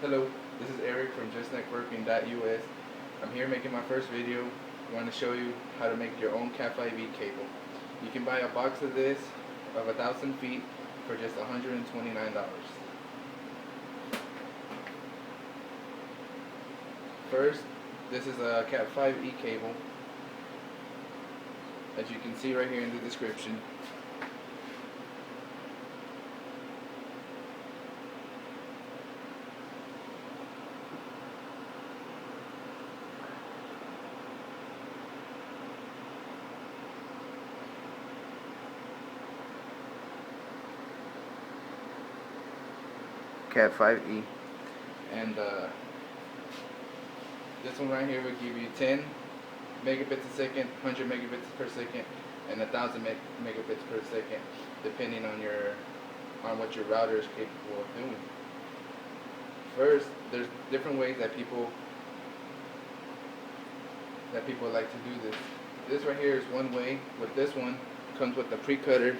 Hello, this is Eric from justnetworking.us. I'm here making my first video. I want to show you how to make your own Cat 5e cable. You can buy a box of this of 1,000 feet for just $129. First, this is a Cat 5e cable, as you can see right here in the description. Cat 5e, and this one right here will give you 10 megabits a second, 100 megabits per second, and 1,000 megabits per second, depending on what your router is capable of doing. First, there's different ways that people like to do this. This right here is one way. With this one, comes with the pre-cutter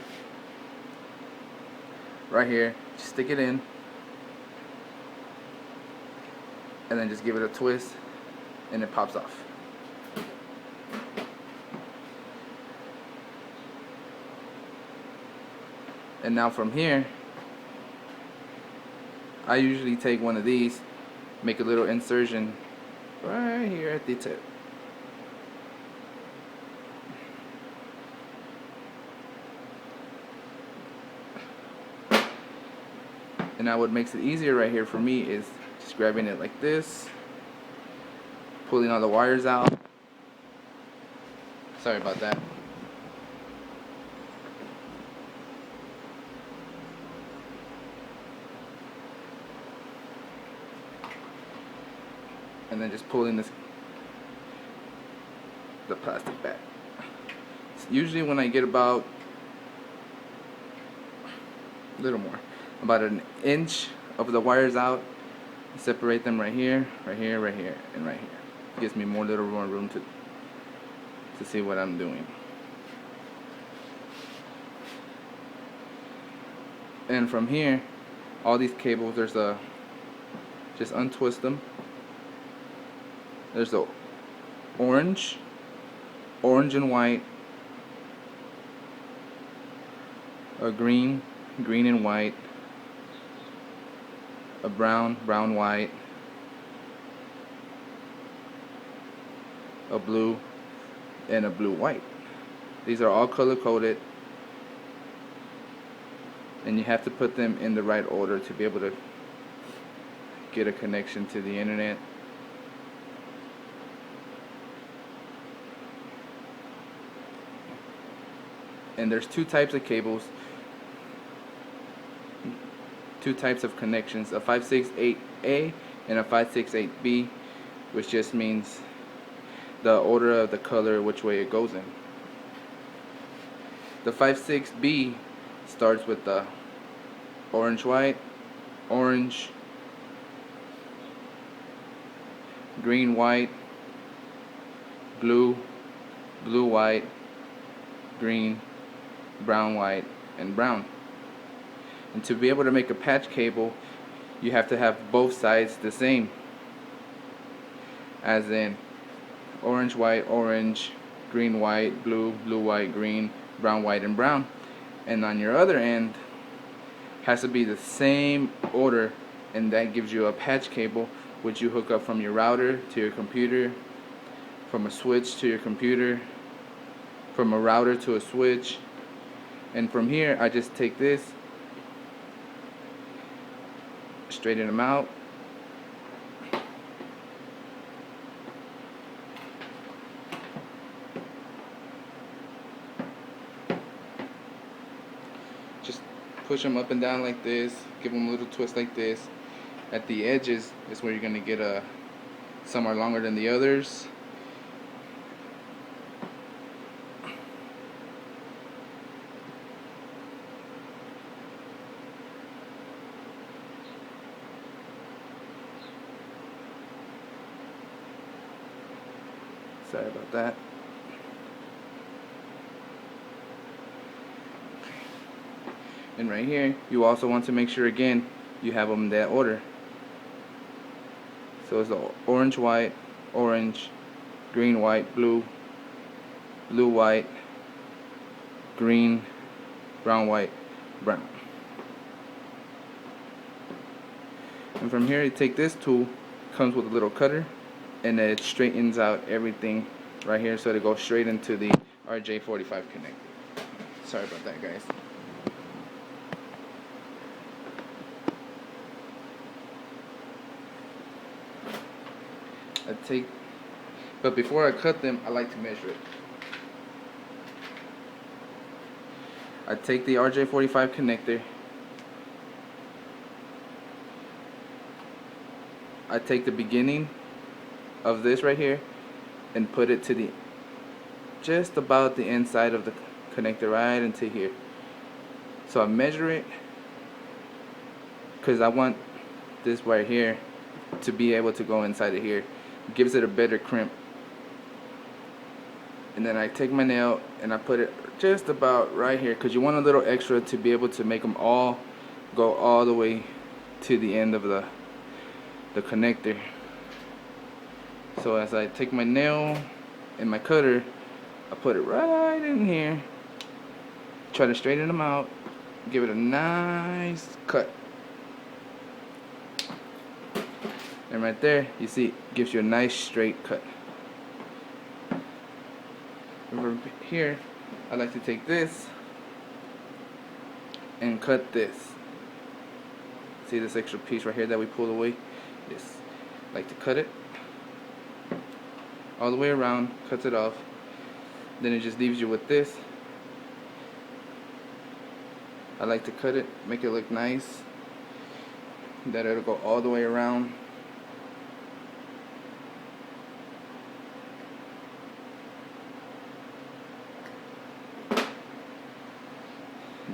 right here. Just stick it in, and then just give it a twist, and it pops off. And now from here, I usually take one of these, make a little insertion right here at the tip. And now what makes it easier right here for me is just grabbing it like this, pulling all the wires out. Sorry about that. And then just pulling the plastic back. Usually when I get about a little more, about an inch of the wires out, separate them right here, right here, right here, and right here. It gives me more room to see what I'm doing. And from here, all these cables, just untwist them. There's the orange and white, a green and white, a brown white, a blue, and a blue white. These are all color coded, and you have to put them in the right order to be able to get a connection to the internet. And there's two types of cables, two types of connections, a 568A and a 568B, which just means the order of the color, which way it goes in. The 56B starts with the orange white, orange, green white, blue white, green, brown white, and brown. And to be able to make a patch cable, you have to have both sides the same, as in orange white, orange, green white, blue white, green, brown white, and brown. And on your other end has to be the same order, and that gives you a patch cable, which you hook up from your router to your computer, from a switch to your computer, from a router to a switch. And from here, I just take this, straighten them out, just push them up and down like this, give them a little twist like this. At the edges is where you're going to get some are longer than the others. Sorry about that. And right here, you also want to make sure again you have them in that order. So it's the orange, white, orange, green, white, blue, blue, white, green, brown, white, brown. And from here you take this tool, comes with a little cutter, and it straightens out everything right here so it goes straight into the RJ45 connector. Sorry about that, guys. But before I cut them, I like to measure it. I take the RJ45 connector, I take the beginning of this right here and put it to the just about the inside of the connector right into here. So I measure it because I want this right here to be able to go inside of here. It gives it a better crimp. And then I take my nail and I put it just about right here because you want a little extra to be able to make them all go all the way to the end of the connector. So as I take my nail and my cutter, I put it right in here, try to straighten them out, give it a nice cut. And right there, you see, it gives you a nice straight cut. Over here, I like to take this and cut this. See this extra piece right here that we pulled away? Yes. I like to cut it all the way around, cuts it off. Then it just leaves you with this. I like to cut it, make it look nice, that it'll go all the way around.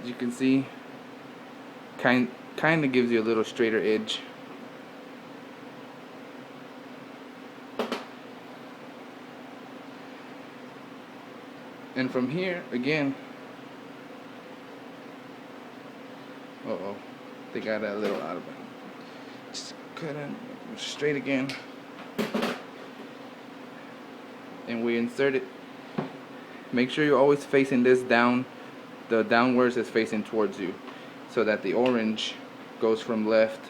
As you can see, kind of gives you a little straighter edge. And from here, again, I think I got a little out of it. Just cut it straight again. And we insert it. Make sure you're always facing this down. The downwards is facing towards you, so that the orange goes from left.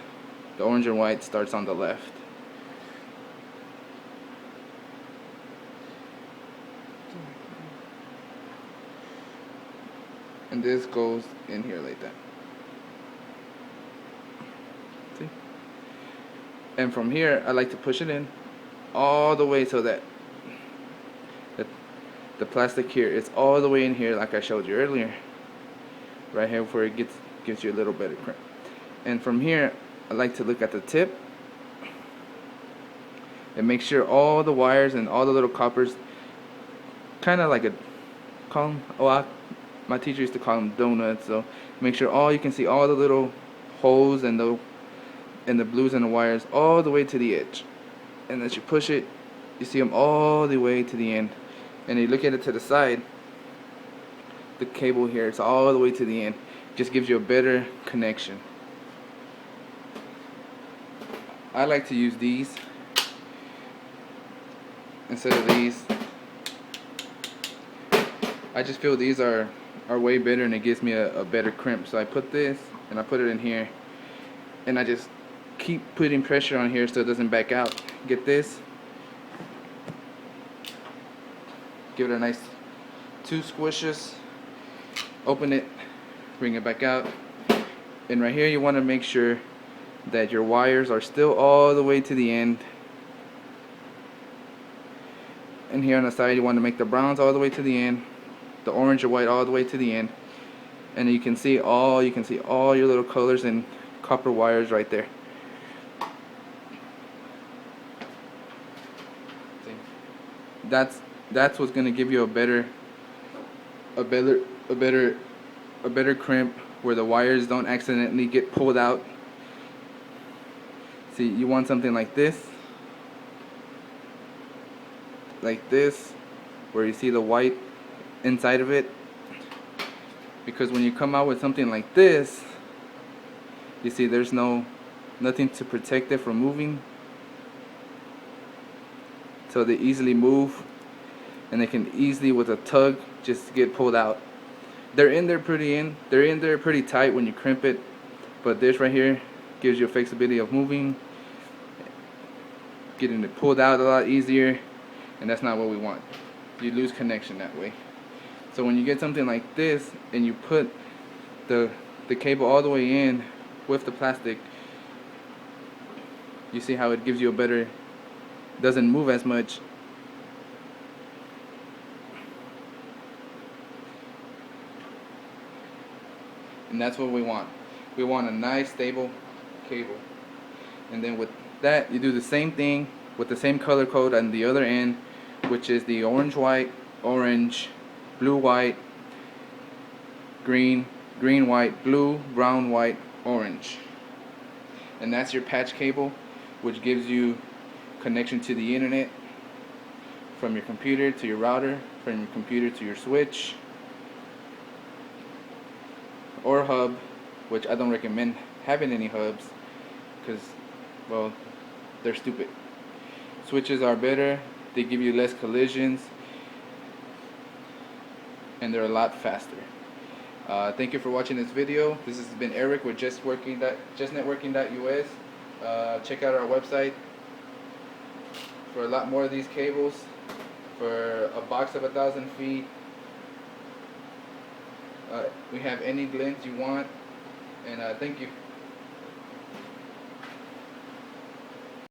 The orange and white starts on the left. And this goes in here like that. See? And from here, I like to push it in all the way so that the plastic here is all the way in here, like I showed you earlier. Right here where it gives you a little better crimp. And from here, I like to look at the tip and make sure all the wires and all the little coppers, kind of like my teacher used to call them donuts. So make sure you can see all the little holes and the blues and the wires all the way to the edge. And as you push it, you see them all the way to the end. And you look at it to the side, the cable here, it's all the way to the end. Just gives you a better connection. I like to use these instead of these. I just feel these are way better, and it gives me a better crimp. So I put this and I put it in here, and I just keep putting pressure on here so it doesn't back out. Get this, give it a nice 2 squishes, open it, bring it back out. And right here you want to make sure that your wires are still all the way to the end. And here on the side you want to make the browns all the way to the end, the orange or white all the way to the end. And you can see all your little colors and copper wires right there. See? That's what's going to give you a better crimp, where the wires don't accidentally get pulled out. See, you want something like this, where you see the white inside of it, because when you come out with something like this, you see there's nothing to protect it from moving. so they easily move, and they can easily with a tug just get pulled out. They're in there pretty tight when you crimp it, but this right here gives you a flexibility of moving, getting it pulled out a lot easier, and that's not what we want. You lose connection that way. So when you get something like this and you put the cable all the way in with the plastic, you see how it gives you a better, doesn't move as much. And that's what we want. We want a nice stable cable. And then with that, you do the same thing with the same color code on the other end, which is the orange white, orange, blue white, green, green white, blue, brown white, orange. And that's your patch cable, which gives you connection to the internet from your computer to your router, from your computer to your switch or hub, which I don't recommend having any hubs because, well, they're stupid. Switches are better, they give you less collisions, and they're a lot faster. Thank you for watching this video. This has been Eric with justnetworking.us. Check out our website for a lot more of these cables, for a box of 1,000 feet. We have any length you want, and thank you.